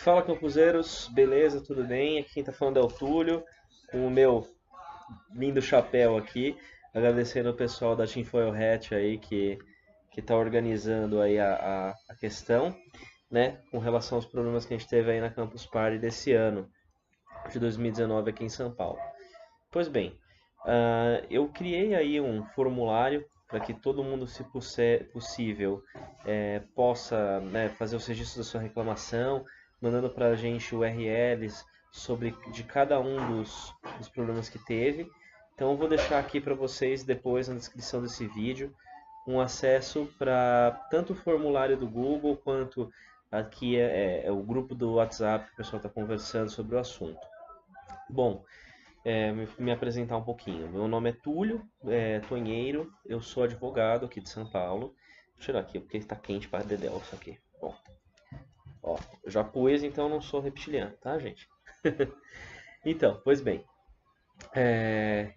Fala campuseiros, beleza? Tudo bem? Aqui quem tá falando é o Túlio, com o meu lindo chapéu aqui, agradecendo o pessoal da Tinfoil Hat aí que tá organizando aí a questão, né, com relação aos problemas que a gente teve aí na Campus Party desse ano, de 2019 aqui em São Paulo. Pois bem, eu criei aí um formulário para que todo mundo, se possível, possa, né, fazer os registros da sua reclamação, mandando para a gente URLs sobre de cada um dos problemas que teve. Então eu vou deixar aqui para vocês depois na descrição desse vídeo um acesso para tanto o formulário do Google quanto aqui é o grupo do WhatsApp que o pessoal está conversando sobre o assunto. Bom, me apresentar um pouquinho. Meu nome é Túlio Tonheiro, eu sou advogado aqui de São Paulo. Vou tirar aqui porque está quente para dedéu isso aqui. Bom, ó, eu já pus, então não sou reptiliano, tá, gente? Então, pois bem, é,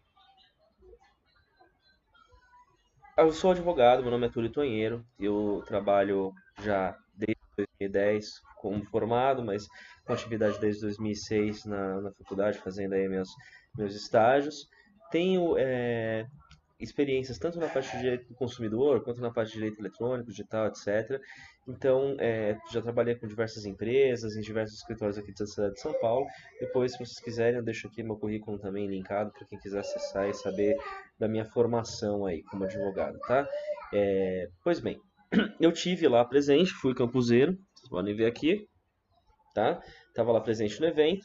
eu sou advogado, meu nome é Túlio Tonheiro, eu trabalho já desde 2010 como formado, mas com atividade desde 2006 na faculdade, fazendo aí meus estágios. Tenho experiências tanto na parte de direito do consumidor quanto na parte de direito eletrônico, digital, etc. Então, já trabalhei com diversas empresas, em diversos escritórios aqui da cidade de São Paulo. Depois, se vocês quiserem, eu deixo aqui meu currículo também linkado para quem quiser acessar e saber da minha formação aí como advogado, tá? Pois bem, eu tive lá presente, fui campuseiro, vocês podem ver aqui, tá? Estava lá presente no evento.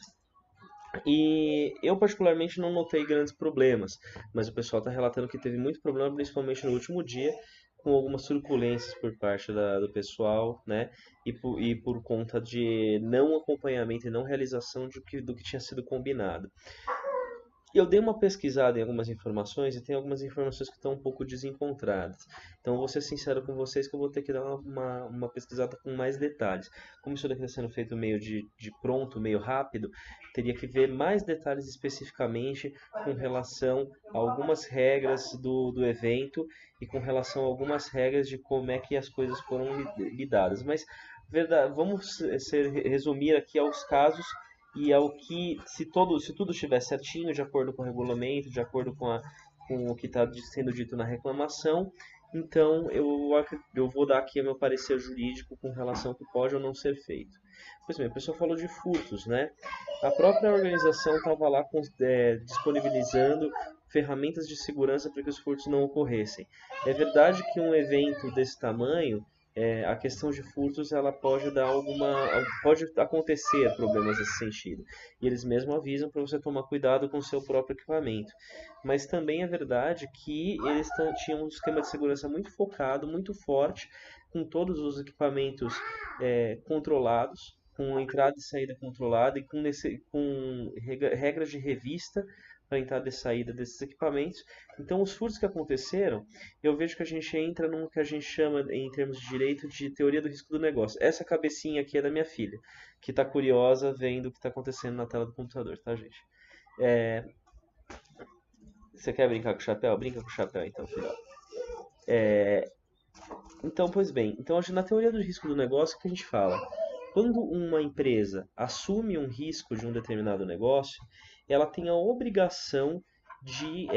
E eu particularmente não notei grandes problemas, mas o pessoal está relatando que teve muito problema, principalmente no último dia, com algumas turbulências por parte do pessoal, né? E por conta de não acompanhamento e não realização do que tinha sido combinado. Eu dei uma pesquisada em algumas informações e tem algumas informações que estão um pouco desencontradas. Então, eu vou ser sincero com vocês que eu vou ter que dar uma pesquisada com mais detalhes. Como isso daqui está sendo feito meio de pronto, meio rápido, teria que ver mais detalhes especificamente com relação a algumas regras do evento e com relação a algumas regras de como é que as coisas foram lidadas. Mas, vamos resumir aqui aos casos e ao que, se tudo estiver certinho, de acordo com o regulamento, de acordo com o que está sendo dito na reclamação, então eu vou dar aqui o meu parecer jurídico com relação ao que pode ou não ser feito. Pois bem, a pessoa falou de furtos, né? A própria organização estava lá disponibilizando ferramentas de segurança para que os furtos não ocorressem. É verdade que um evento desse tamanho, a questão de furtos ela pode acontecer problemas nesse sentido. E eles mesmo avisam para você tomar cuidado com o seu próprio equipamento. Mas também é verdade que eles tinham um esquema de segurança muito focado, muito forte, com todos os equipamentos controlados, com entrada e saída controlada e com regras de revista para entrada e saída desses equipamentos. Então, os furtos que aconteceram, eu vejo que a gente entra num que a gente chama, em termos de direito, de teoria do risco do negócio. Essa cabecinha aqui é da minha filha, que está curiosa vendo o que está acontecendo na tela do computador, tá, gente? É, Você quer brincar com o chapéu? Brinca com o chapéu, então, filho. Então, pois bem, então na teoria do risco do negócio, o que a gente fala? Quando uma empresa assume um risco de um determinado negócio, ela tem a obrigação de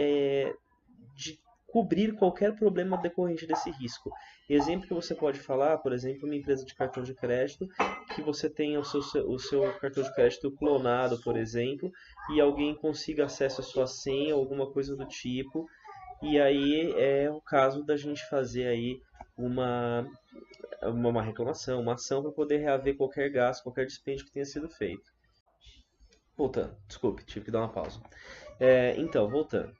cobrir qualquer problema decorrente desse risco. Exemplo que você pode falar, por exemplo, uma empresa de cartão de crédito, que você tenha o seu cartão de crédito clonado, por exemplo, e alguém consiga acesso à sua senha, alguma coisa do tipo, e aí é o caso da gente fazer aí uma, uma reclamação, uma ação para poder reaver qualquer gasto, qualquer dispêndio que tenha sido feito. Voltando, desculpe, tive que dar uma pausa. Então, voltando.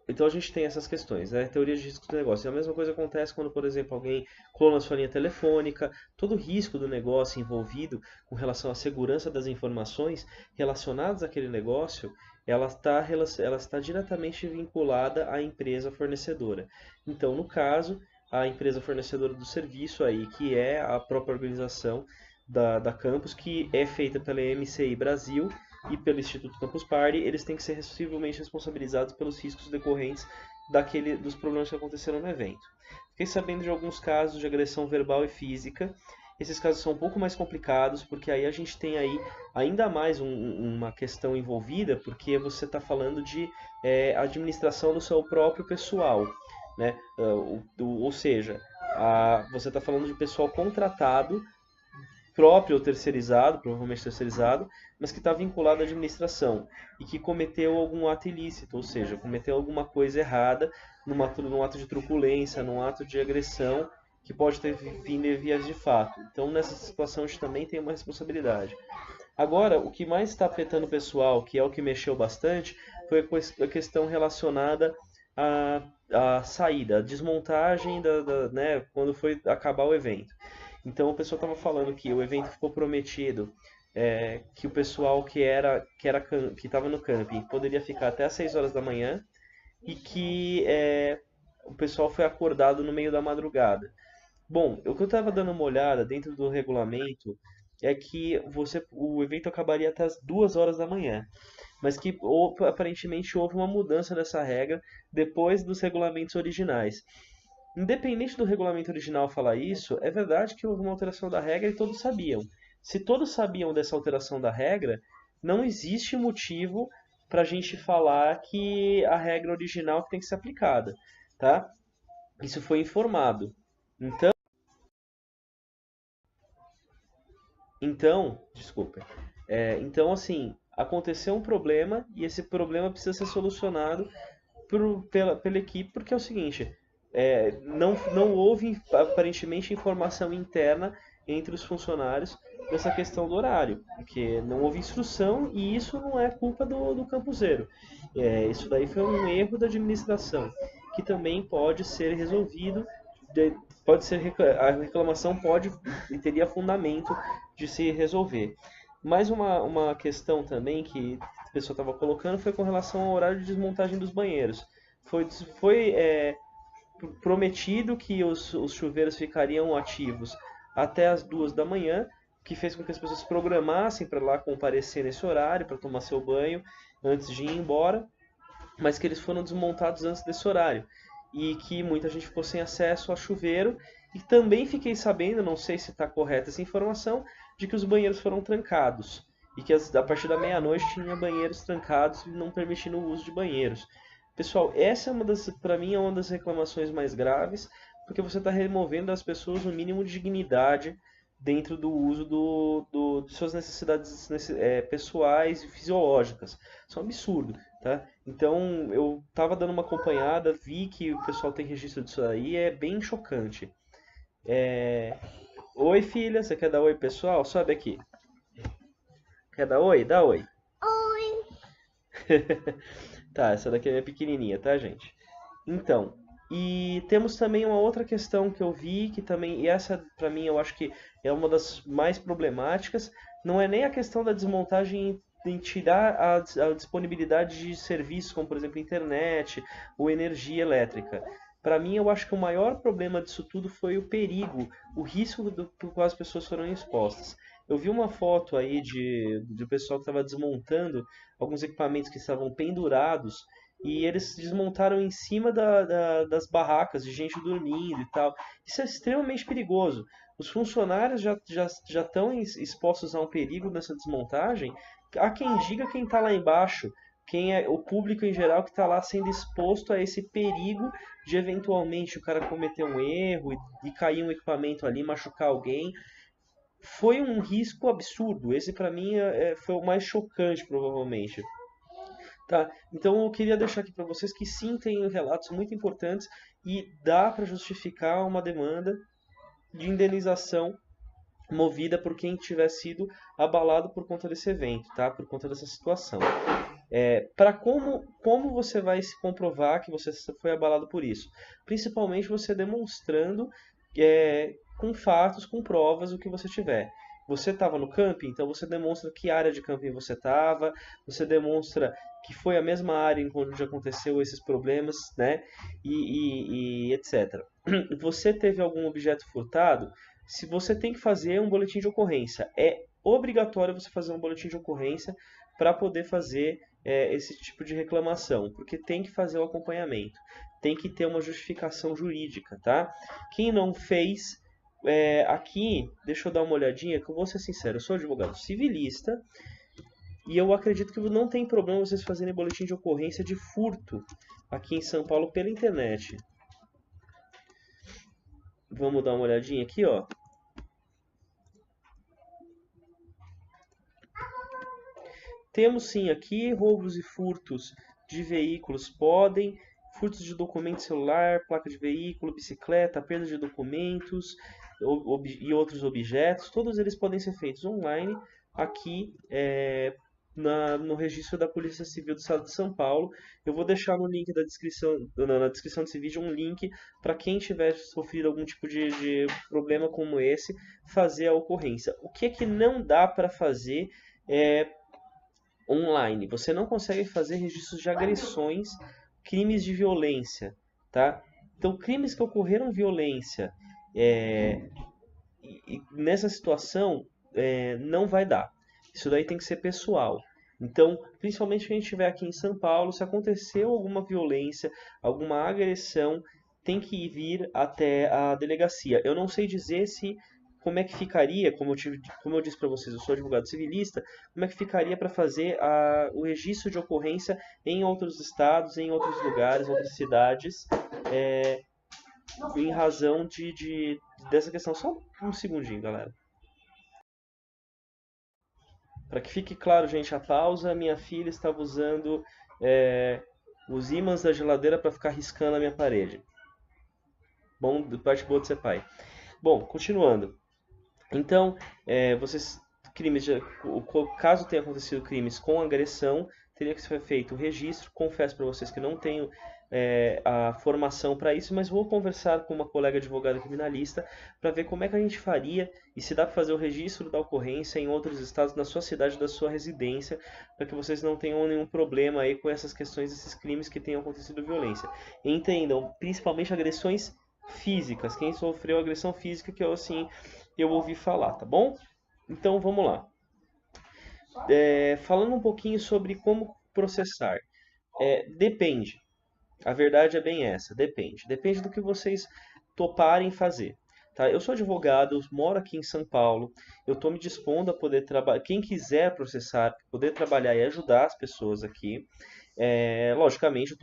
Então a gente tem essas questões, né? Teoria de risco do negócio. E a mesma coisa acontece quando, por exemplo, alguém clona sua linha telefônica. Todo o risco do negócio envolvido com relação à segurança das informações relacionadas àquele negócio, ela está diretamente vinculada à empresa fornecedora. Então, no caso, a empresa fornecedora do serviço aí, que é a própria organização da Campus, que é feita pela MCI Brasil e pelo Instituto Campus Party, eles têm que ser civilmente responsabilizados pelos riscos decorrentes dos problemas que aconteceram no evento. Fiquei sabendo de alguns casos de agressão verbal e física, Esses casos são um pouco mais complicados, porque aí a gente tem aí ainda mais uma questão envolvida, porque você está falando de administração do seu próprio pessoal, né? Ou seja, você está falando de pessoal contratado, próprio ou terceirizado, provavelmente terceirizado, mas que está vinculado à administração e que cometeu algum ato ilícito, ou seja, cometeu alguma coisa errada num ato de truculência, num ato de agressão que pode ter vindo em vias de fato. Então, nessa situação, a gente também tem uma responsabilidade. Agora, o que mais está afetando o pessoal, que é o que mexeu bastante, foi a questão relacionada à saída, à desmontagem né, quando foi acabar o evento. Então, o pessoal estava falando que o evento ficou prometido, que o pessoal que estava no camping poderia ficar até às 6 horas da manhã e que o pessoal foi acordado no meio da madrugada. Bom, o que eu estava dando uma olhada dentro do regulamento é que o evento acabaria até as 2 horas da manhã, mas que aparentemente houve uma mudança dessa regra depois dos regulamentos originais. Independente do regulamento original falar isso, é verdade que houve uma alteração da regra e todos sabiam. Se todos sabiam dessa alteração da regra, não existe motivo para a gente falar que a regra original tem que ser aplicada, tá? Isso foi informado. Então, desculpa. Então, assim, aconteceu um problema e esse problema precisa ser solucionado pela equipe, porque é o seguinte, não houve aparentemente informação interna entre os funcionários dessa questão do horário, porque não houve instrução e isso não é culpa do campuseiro. Isso daí foi um erro da administração, que também pode ser resolvido, de- pode ser a reclamação pode e teria fundamento de se resolver. Mais uma questão também que a pessoa estava colocando foi com relação ao horário de desmontagem dos banheiros. Foi prometido que os chuveiros ficariam ativos até as 2 da manhã, que fez com que as pessoas se programassem para lá comparecer nesse horário, para tomar seu banho antes de ir embora, mas que eles foram desmontados antes desse horário e que muita gente ficou sem acesso a chuveiro. E também fiquei sabendo, não sei se está correta essa informação, de que os banheiros foram trancados e que a partir da meia-noite tinha banheiros trancados, não permitindo o uso de banheiros. Pessoal, essa é para mim, é uma das reclamações mais graves, porque você está removendo das pessoas o mínimo de dignidade dentro do uso de suas necessidades pessoais e fisiológicas. Isso é um absurdo, tá? Então, eu estava dando uma acompanhada, vi que o pessoal tem registro disso aí, é bem chocante. Oi, filha, você quer dar oi, pessoal? Sobe aqui. Quer dar oi? Dá oi. Tá, essa daqui é pequenininha, tá, gente? Então, e temos também uma outra questão que eu vi, que também, e essa para mim eu acho que é uma das mais problemáticas, não é nem a questão da desmontagem em tirar a disponibilidade de serviços, como por exemplo internet ou energia elétrica. Para mim, eu acho que o maior problema disso tudo foi o perigo, o risco por qual as pessoas foram expostas. Eu vi uma foto aí de pessoal que estava desmontando alguns equipamentos que estavam pendurados e eles desmontaram em cima das barracas de gente dormindo e tal. Isso é extremamente perigoso. Os funcionários já estão expostos a um perigo nessa desmontagem. Há quem diga quem está lá embaixo, quem é o público em geral que está lá sendo exposto a esse perigo de eventualmente o cara cometer um erro e cair um equipamento ali, machucar alguém. Foi um risco absurdo. Esse para mim foi o mais chocante, provavelmente. Tá, então eu queria deixar aqui para vocês que sim, tem relatos muito importantes e dá para justificar uma demanda de indenização movida por quem tiver sido abalado por conta desse evento, tá? Por conta dessa situação. Para como você vai se comprovar que você foi abalado por isso? Principalmente você demonstrando com fatos, com provas, o que você tiver. Você estava no camping, então você demonstra que área de camping você estava, você demonstra que foi a mesma área em onde aconteceu esses problemas, né? E etc. Você teve algum objeto furtado? Se você tem que fazer um boletim de ocorrência, é obrigatório você fazer um boletim de ocorrência para poder fazer esse tipo de reclamação, porque tem que fazer o acompanhamento, tem que ter uma justificação jurídica, tá? Quem não fez aqui, deixa eu dar uma olhadinha, que eu vou ser sincero, eu sou advogado civilista e eu acredito que não tem problema vocês fazerem boletim de ocorrência de furto aqui em São Paulo pela internet. Vamos dar uma olhadinha aqui, ó. Temos sim aqui roubos e furtos de veículos podem, furtos de documento celular, placa de veículo, bicicleta, perda de documentos e outros objetos, todos eles podem ser feitos online aqui no registro da Polícia Civil do Estado de São Paulo. Eu vou deixar no link da descrição, na descrição desse vídeo um link para quem tiver sofrido algum tipo de problema como esse, fazer a ocorrência. O que é que não dá para fazer online? Você não consegue fazer registros de agressões, crimes de violência, tá? Então, crimes que ocorreram violência e nessa situação não vai dar. Isso daí tem que ser pessoal. Então, principalmente quem estiver aqui em São Paulo, se aconteceu alguma violência, alguma agressão, tem que vir até a delegacia. Eu não sei dizer como é que ficaria, como eu disse para vocês, eu sou advogado civilista, como é que ficaria para fazer o registro de ocorrência em outros estados, em outros lugares, outras cidades, em razão dessa questão. Só um segundinho, galera. Para que fique claro, gente, a pausa, minha filha estava usando os ímãs da geladeira para ficar riscando a minha parede. Bom, parte boa de ser pai. Bom, continuando. Então, caso tenha acontecido crimes com agressão, teria que ser feito o registro. Confesso para vocês que não tenho a formação para isso, mas vou conversar com uma colega advogada criminalista para ver como é que a gente faria e se dá para fazer o registro da ocorrência em outros estados, na sua cidade, da sua residência, para que vocês não tenham nenhum problema aí com essas questões, esses crimes que tenham acontecido violência. Entendam, principalmente agressões físicas, quem sofreu agressão física, que eu ouvi falar, tá bom? Então vamos lá. Falando um pouquinho sobre como processar. Depende. A verdade é bem essa, depende. Depende do que vocês toparem fazer. Tá? Eu sou advogado, eu moro aqui em São Paulo, eu estou me dispondo a poder trabalhar. Quem quiser processar, poder trabalhar e ajudar as pessoas aqui. Logicamente,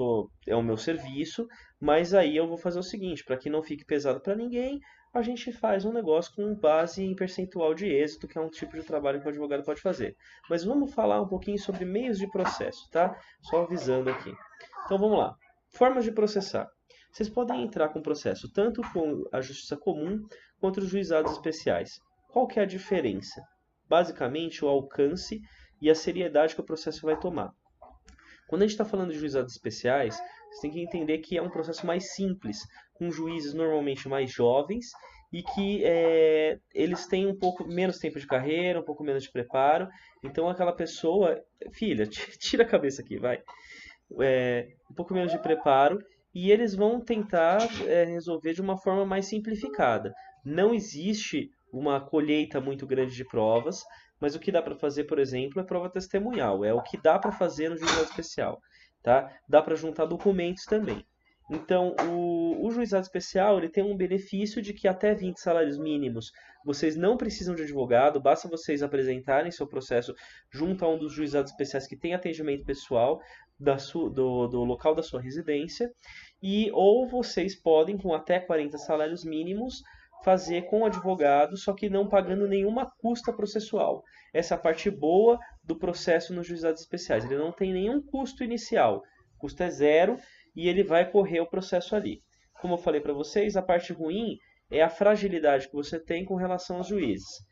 é o meu serviço, mas aí eu vou fazer o seguinte, para que não fique pesado para ninguém, a gente faz um negócio com base em percentual de êxito, que é um tipo de trabalho que o advogado pode fazer. Mas vamos falar um pouquinho sobre meios de processo, tá? Só avisando aqui. Então vamos lá. Formas de processar. Vocês podem entrar com processo tanto com a Justiça Comum quanto os juizados especiais. Qual que é a diferença? Basicamente, o alcance e a seriedade que o processo vai tomar. Quando a gente está falando de juizados especiais, você tem que entender que é um processo mais simples, com juízes normalmente mais jovens e que eles têm um pouco menos tempo de carreira, um pouco menos de preparo. Então aquela pessoa, filha, tira a cabeça aqui, vai. Um pouco menos de preparo e eles vão tentar resolver de uma forma mais simplificada. Não existe uma colheita muito grande de provas, mas o que dá para fazer, por exemplo, é prova testemunhal. É o que dá para fazer no juizado especial. Tá? Dá para juntar documentos também. Então, o juizado especial ele tem um benefício de que até 20 salários mínimos vocês não precisam de advogado, basta vocês apresentarem seu processo junto a um dos juizados especiais que tem atendimento pessoal do local da sua residência, ou vocês podem, com até 40 salários mínimos, fazer com advogado, só que não pagando nenhuma custa processual. Essa é a parte boa do processo nos juizados especiais. Ele não tem nenhum custo inicial. O custo é zero e ele vai correr o processo ali. Como eu falei para vocês, a parte ruim é a fragilidade que você tem com relação aos juízes.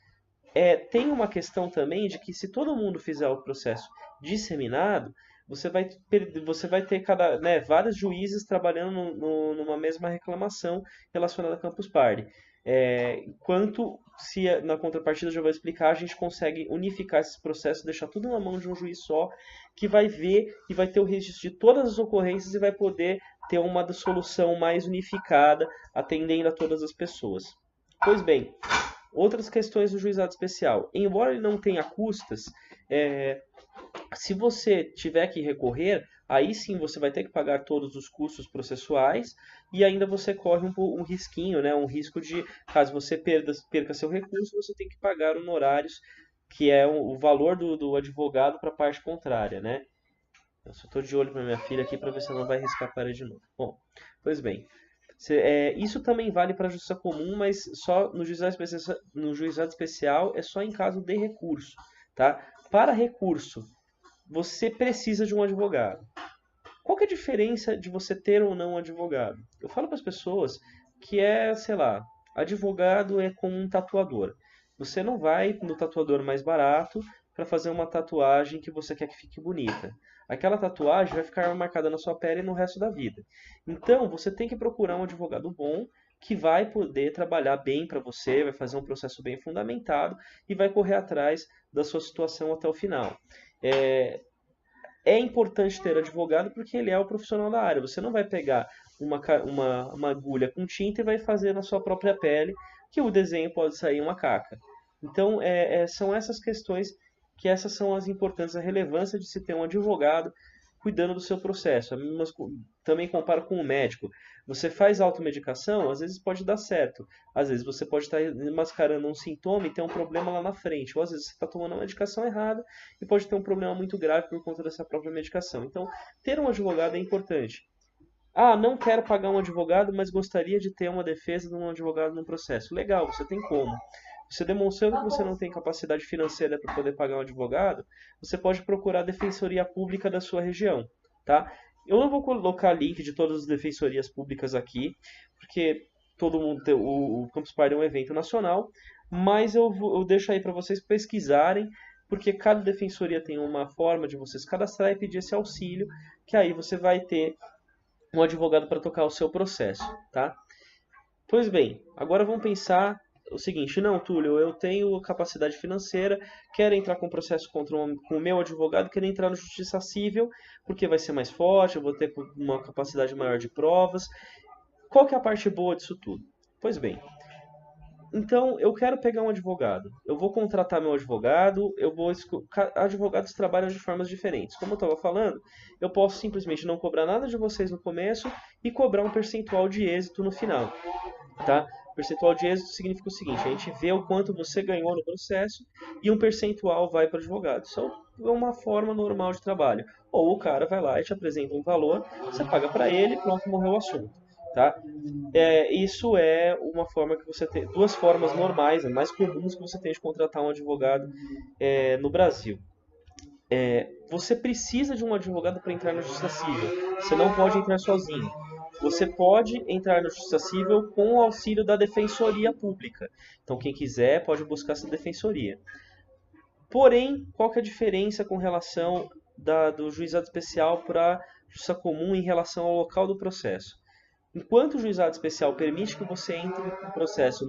Tem uma questão também de que se todo mundo fizer o processo disseminado, você vai ter vários juízes trabalhando numa mesma reclamação relacionada a Campus Party. Enquanto, se na contrapartida, eu já vou explicar, a gente consegue unificar esses processos, deixar tudo na mão de um juiz só, que vai ver e vai ter o registro de todas as ocorrências e vai poder ter uma solução mais unificada, atendendo a todas as pessoas. Pois bem, Outras questões do juizado especial. Embora ele não tenha custas, se você tiver que recorrer, aí sim você vai ter que pagar todos os custos processuais e ainda você corre um risquinho, né? Um risco de, caso você perca seu recurso, você tem que pagar honorários, que é o valor do advogado para a parte contrária, né? Eu só estou de olho para minha filha aqui para ver se ela não vai riscar a parede de novo. Bom, pois bem. Isso também vale para a justiça comum, mas só no juizado especial é só em caso de recurso, tá? Para recurso, você precisa de um advogado. Qual que é a diferença de você ter ou não um advogado? Eu falo para as pessoas que sei lá, advogado é como um tatuador. Você não vai no tatuador mais barato para fazer uma tatuagem que você quer que fique bonita. Aquela tatuagem vai ficar marcada na sua pele no resto da vida. Então, você tem que procurar um advogado bom que vai poder trabalhar bem para você, vai fazer um processo bem fundamentado e vai correr atrás da sua situação até o final. É, é importante ter advogado porque ele é o profissional da área. Você não vai pegar uma agulha com tinta e vai fazer na sua própria pele, que o desenho pode sair uma caca. Então, são essas questões que essas são as importantes, a relevância de se ter um advogado cuidando do seu processo. Também comparo com o médico. Você faz automedicação, às vezes pode dar certo. Às vezes você pode estar mascarando um sintoma e ter um problema lá na frente. Ou às vezes você está tomando a medicação errada e pode ter um problema muito grave por conta dessa própria medicação. Então, ter um advogado é importante. Ah, não quero pagar um advogado, mas gostaria de ter uma defesa de um advogado no processo. Legal, você tem como. Você demonstrando que você não tem capacidade financeira para poder pagar um advogado, você pode procurar a defensoria pública da sua região, tá? Eu não vou colocar link de todas as defensorias públicas aqui, porque todo mundo o Campus Party é um evento nacional, mas eu deixo aí para vocês pesquisarem, porque cada defensoria tem uma forma de vocês cadastrar e pedir esse auxílio, que aí você vai ter um advogado para tocar o seu processo, tá? Pois bem, agora vamos pensar o seguinte, não, Túlio, eu tenho capacidade financeira, quero entrar com processo com o meu advogado, quero entrar na justiça civil, porque vai ser mais forte, eu vou ter uma capacidade maior de provas. Qual que é a parte boa disso tudo? Pois bem, então eu quero pegar um advogado. Eu vou contratar meu advogado, advogados trabalham de formas diferentes. Como eu estava falando, eu posso simplesmente não cobrar nada de vocês no começo e cobrar um percentual de êxito no final, tá? Percentual de êxito significa o seguinte: a gente vê o quanto você ganhou no processo e um percentual vai para o advogado. Isso é uma forma normal de trabalho. Ou o cara vai lá e te apresenta um valor, você paga para ele, pronto, morreu o assunto, tá? Isso é uma forma que você tem, duas formas normais, mais comuns que você tem de contratar um advogado no Brasil. Você precisa de um advogado para entrar na justiça civil. Você não pode entrar sozinho. Você pode entrar na justiça civil com o auxílio da defensoria pública. Então, quem quiser pode buscar essa defensoria. Porém, qual que é a diferença com relação do juizado especial para a justiça comum em relação ao local do processo? Enquanto o juizado especial permite que você entre no processo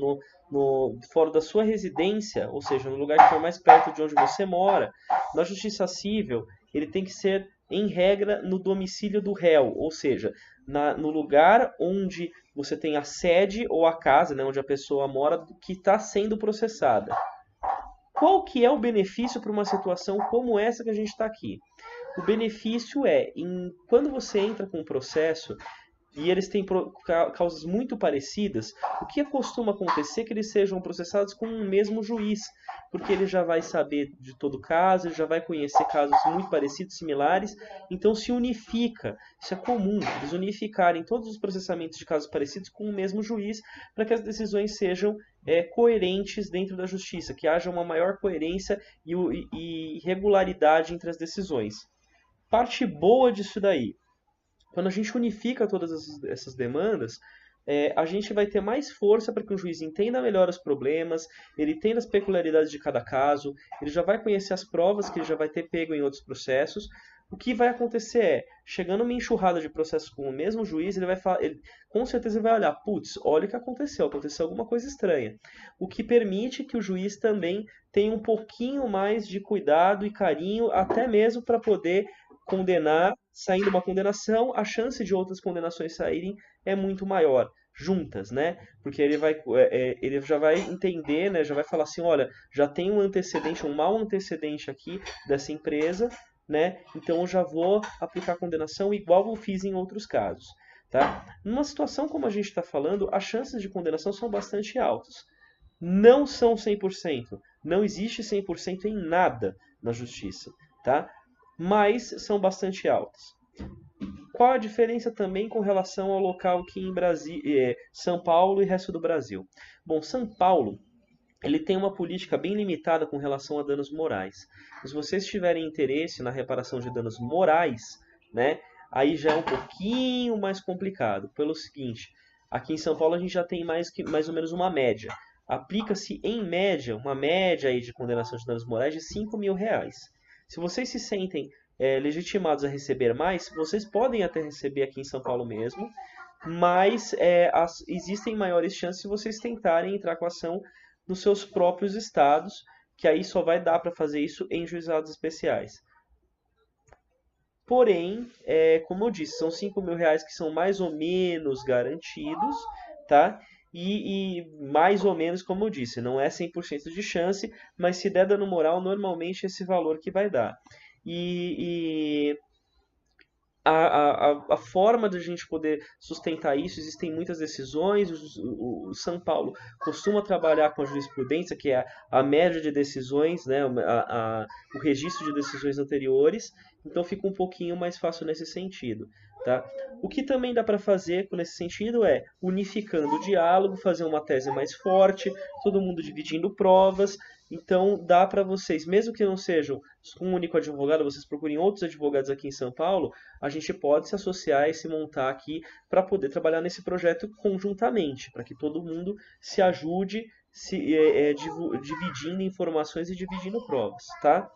fora da sua residência, ou seja, no lugar que for mais perto de onde você mora, na justiça civil ele tem que ser, em regra, no domicílio do réu, ou seja, no lugar onde você tem a sede ou a casa, né, onde a pessoa mora, que está sendo processada. Qual que é o benefício para uma situação como essa que a gente está aqui? O benefício quando você entra com um processo e eles têm causas muito parecidas, o que costuma acontecer é que eles sejam processados com um mesmo juiz, porque ele já vai saber de todo o caso, ele já vai conhecer casos muito parecidos, similares, então se unifica. Isso é comum, eles unificarem todos os processamentos de casos parecidos com o mesmo juiz, para que as decisões sejam coerentes dentro da justiça, que haja uma maior coerência e regularidade entre as decisões. Parte boa disso daí: quando a gente unifica todas essas demandas, a gente vai ter mais força para que o juiz entenda melhor os problemas, ele entenda as peculiaridades de cada caso, ele já vai conhecer as provas que ele já vai ter pego em outros processos. O que vai acontecer chegando uma enxurrada de processos com o mesmo juiz, ele vai falar, com certeza vai olhar, putz, olha o que aconteceu alguma coisa estranha. O que permite que o juiz também tenha um pouquinho mais de cuidado e carinho, até mesmo para poder condenar, saindo uma condenação, a chance de outras condenações saírem é muito maior, juntas, né? Porque ele já vai entender, né? Já vai falar assim, olha, já tem um antecedente, um mau antecedente aqui dessa empresa, né? Então eu já vou aplicar condenação igual eu fiz em outros casos, tá? Numa situação como a gente está falando, as chances de condenação são bastante altas. Não são 100%. Não existe 100% em nada na justiça, tá? Mas são bastante altas. Qual a diferença também com relação ao local aqui em Brasil, São Paulo e resto do Brasil? Bom, São Paulo ele tem uma política bem limitada com relação a danos morais. Se vocês tiverem interesse na reparação de danos morais, né, aí já é um pouquinho mais complicado. Pelo seguinte, aqui em São Paulo a gente já tem mais ou menos uma média. Aplica-se em média, uma média aí de condenação de danos morais de R$ 5.000. Se vocês se sentem legitimados a receber mais, vocês podem até receber aqui em São Paulo mesmo, mas existem maiores chances se vocês tentarem entrar com a ação nos seus próprios estados, que aí só vai dar para fazer isso em juizados especiais. Porém, como eu disse, são R$ 5.000 que são mais ou menos garantidos, tá? E mais ou menos, como eu disse, não é 100% de chance, mas se der dano moral, normalmente é esse valor que vai dar. E a forma de a gente poder sustentar isso, existem muitas decisões, o São Paulo costuma trabalhar com a jurisprudência, que é a média de decisões, né, o registro de decisões anteriores, então fica um pouquinho mais fácil nesse sentido. Tá? O que também dá para fazer nesse sentido é unificando o diálogo, fazer uma tese mais forte, todo mundo dividindo provas. Então dá para vocês, mesmo que não sejam um único advogado, vocês procurem outros advogados aqui em São Paulo, a gente pode se associar e se montar aqui para poder trabalhar nesse projeto conjuntamente, para que todo mundo se ajude dividindo informações e dividindo provas, tá?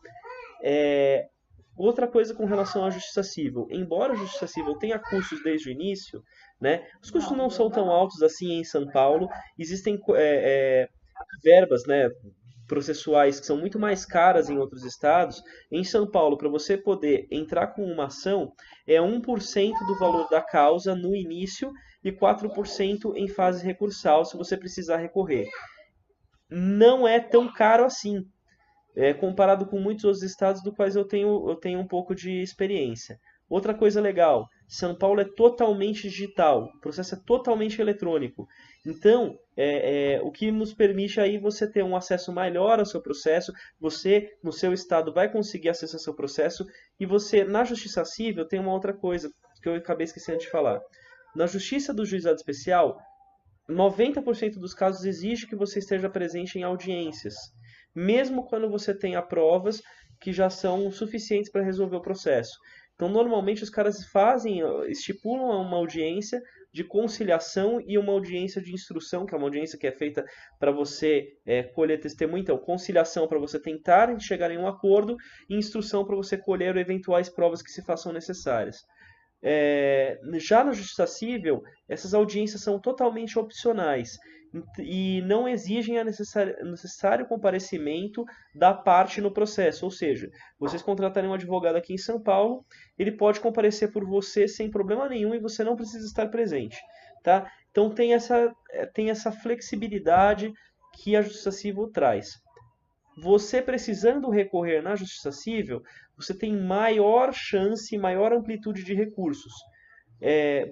Outra coisa com relação à justiça civil. Embora a justiça civil tenha custos desde o início, né, os custos não são tão altos assim em São Paulo. Existem verbas, né, processuais que são muito mais caras em outros estados. Em São Paulo, para você poder entrar com uma ação, é 1% do valor da causa no início e 4% em fase recursal, se você precisar recorrer. Não é tão caro assim, comparado com muitos outros estados do quais eu tenho um pouco de experiência. Outra coisa legal, São Paulo é totalmente digital, o processo é totalmente eletrônico. Então, o que nos permite aí você ter um acesso melhor ao seu processo, você, no seu estado, vai conseguir acesso ao seu processo, e você, na Justiça Civil, tem uma outra coisa que eu acabei esquecendo de falar. Na Justiça do Juizado Especial, 90% dos casos exige que você esteja presente em audiências, mesmo quando você tenha provas que já são suficientes para resolver o processo. Então, normalmente os caras estipulam uma audiência de conciliação e uma audiência de instrução, que é uma audiência que é feita para você colher testemunho. Então, conciliação para você tentar chegar em um acordo e instrução para você colher eventuais provas que se façam necessárias. Já na Justiça Civil, essas audiências são totalmente opcionais e não exigem o necessário comparecimento da parte no processo. Ou seja, vocês contratarem um advogado aqui em São Paulo, ele pode comparecer por você sem problema nenhum e você não precisa estar presente. Tá? Então tem essa flexibilidade que a Justiça Civil traz. Você precisando recorrer na Justiça Civil, você tem maior chance, maior amplitude de recursos.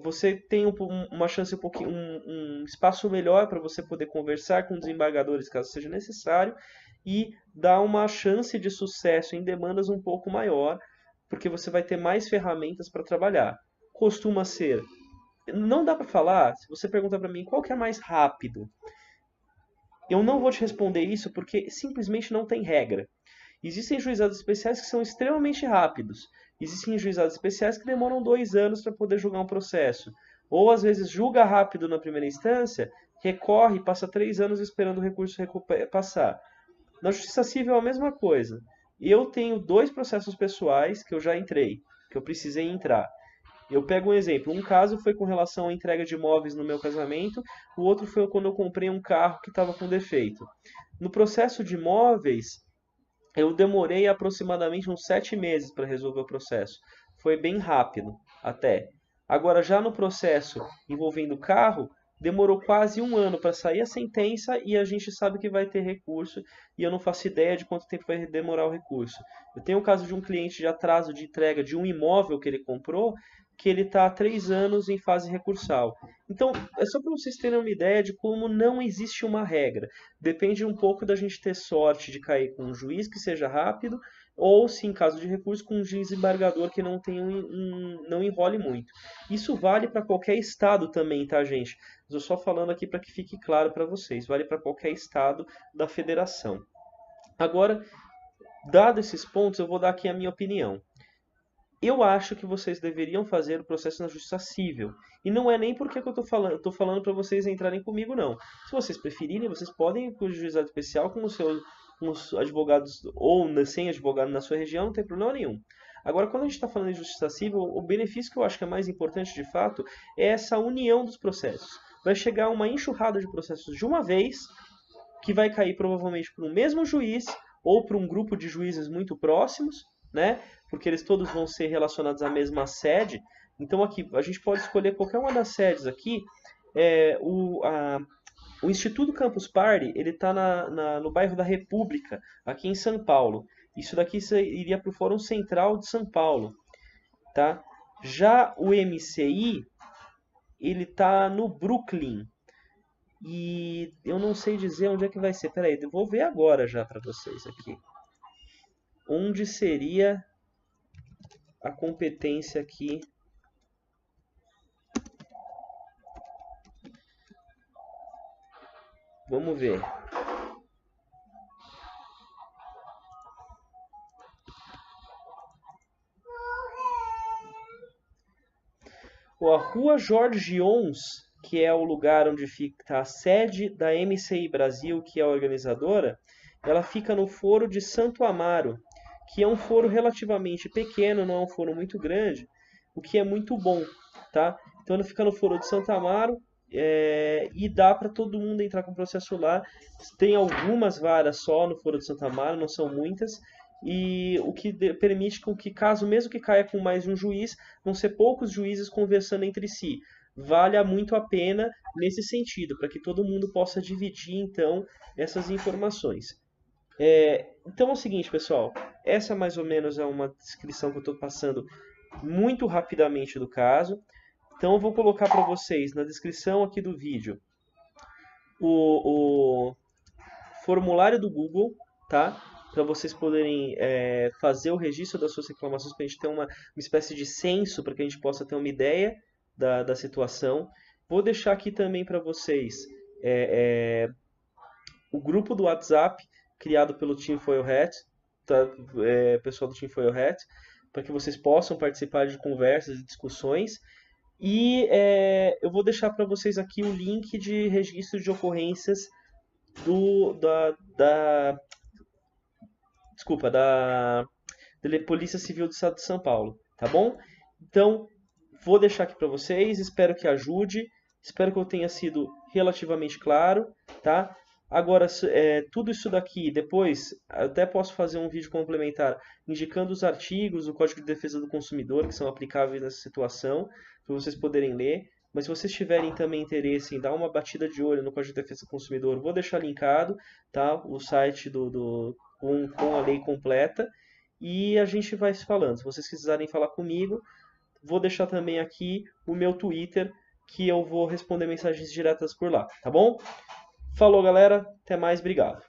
Você tem uma chance, um espaço melhor para você poder conversar com desembargadores caso seja necessário e dar uma chance de sucesso em demandas um pouco maior, porque você vai ter mais ferramentas para trabalhar. Costuma ser. Não dá para falar, se você perguntar para mim qual que é mais rápido, eu não vou te responder isso porque simplesmente não tem regra. Existem juizados especiais que são extremamente rápidos. Existem juizados especiais que demoram 2 anos para poder julgar um processo. Ou às vezes julga rápido na primeira instância, recorre e passa 3 anos esperando o recurso passar. Na Justiça Civil é a mesma coisa. Eu tenho 2 processos pessoais que eu já entrei, que eu precisei entrar. Eu pego um exemplo. Um caso foi com relação à entrega de imóveis no meu casamento, o outro foi quando eu comprei um carro que estava com defeito. No processo de imóveis, eu demorei aproximadamente uns 7 meses para resolver o processo. Foi bem rápido, até. Agora, já no processo envolvendo o carro, demorou quase um ano para sair a sentença e a gente sabe que vai ter recurso e eu não faço ideia de quanto tempo vai demorar o recurso. Eu tenho o caso de um cliente de atraso de entrega de um imóvel que ele comprou, que ele está há 3 anos em fase recursal. Então, é só para vocês terem uma ideia de como não existe uma regra. Depende um pouco da gente ter sorte de cair com um juiz que seja rápido, ou, se em caso de recurso, com um desembargador que não tenha não enrole muito. Isso vale para qualquer estado também, tá, gente? Estou só falando aqui para que fique claro para vocês. Vale para qualquer estado da federação. Agora, dado esses pontos, eu vou dar aqui a minha opinião. Eu acho que vocês deveriam fazer o processo na justiça civil. E não é nem porque que eu estou falando para vocês entrarem comigo, não. Se vocês preferirem, vocês podem ir para o juizado especial com os advogados ou sem advogado na sua região, não tem problema nenhum. Agora, quando a gente está falando de justiça civil, o benefício que eu acho que é mais importante de fato é essa união dos processos. Vai chegar uma enxurrada de processos de uma vez, que vai cair provavelmente para o mesmo juiz ou para um grupo de juízes muito próximos, né? Porque eles todos vão ser relacionados à mesma sede. Então aqui a gente pode escolher qualquer uma das sedes aqui. O Instituto Campus Party ele está no bairro da República, aqui em São Paulo. Isso daqui iria para o Fórum Central de São Paulo, tá? Já o MCI ele está no Brooklyn. E eu não sei dizer onde é que vai ser. Peraí, eu vou ver agora já para vocês aqui. Onde seria a competência aqui? Vamos ver. A Rua Jorge Ons, que é o lugar onde fica a sede da MCI Brasil, que é a organizadora, ela fica no Foro de Santo Amaro, que é um foro relativamente pequeno, não é um foro muito grande, o que é muito bom, tá? Então ela fica no Foro de Santo Amaro e dá para todo mundo entrar com processo lá. Tem algumas varas só no Foro de Santo Amaro, não são muitas, e o que permite com que, caso mesmo que caia com mais de um juiz, vão ser poucos juízes conversando entre si. Vale muito a pena nesse sentido, para que todo mundo possa dividir então essas informações. Então é o seguinte, pessoal, essa mais ou menos é uma descrição que eu estou passando muito rapidamente do caso. Então eu vou colocar para vocês na descrição aqui do vídeo o formulário do Google, tá? Para vocês poderem fazer o registro das suas reclamações, para a gente ter uma espécie de censo, para que a gente possa ter uma ideia da situação. Vou deixar aqui também para vocês o grupo do WhatsApp criado pelo Team Foil Hat, tá? Pessoal do Team Foil Hat, para que vocês possam participar de conversas e discussões. E eu vou deixar para vocês aqui o link de registro de ocorrências da Polícia Civil do Estado de São Paulo, tá bom? Então, vou deixar aqui para vocês, espero que ajude, espero que eu tenha sido relativamente claro, tá? Agora, tudo isso daqui, depois, até posso fazer um vídeo complementar indicando os artigos do Código de Defesa do Consumidor que são aplicáveis nessa situação, para vocês poderem ler. Mas se vocês tiverem também interesse em dar uma batida de olho no Código de Defesa do Consumidor, vou deixar linkado, tá? O site com a lei completa. E a gente vai se falando. Se vocês quiserem falar comigo, vou deixar também aqui o meu Twitter, que eu vou responder mensagens diretas por lá, tá bom? Falou, galera. Até mais. Obrigado.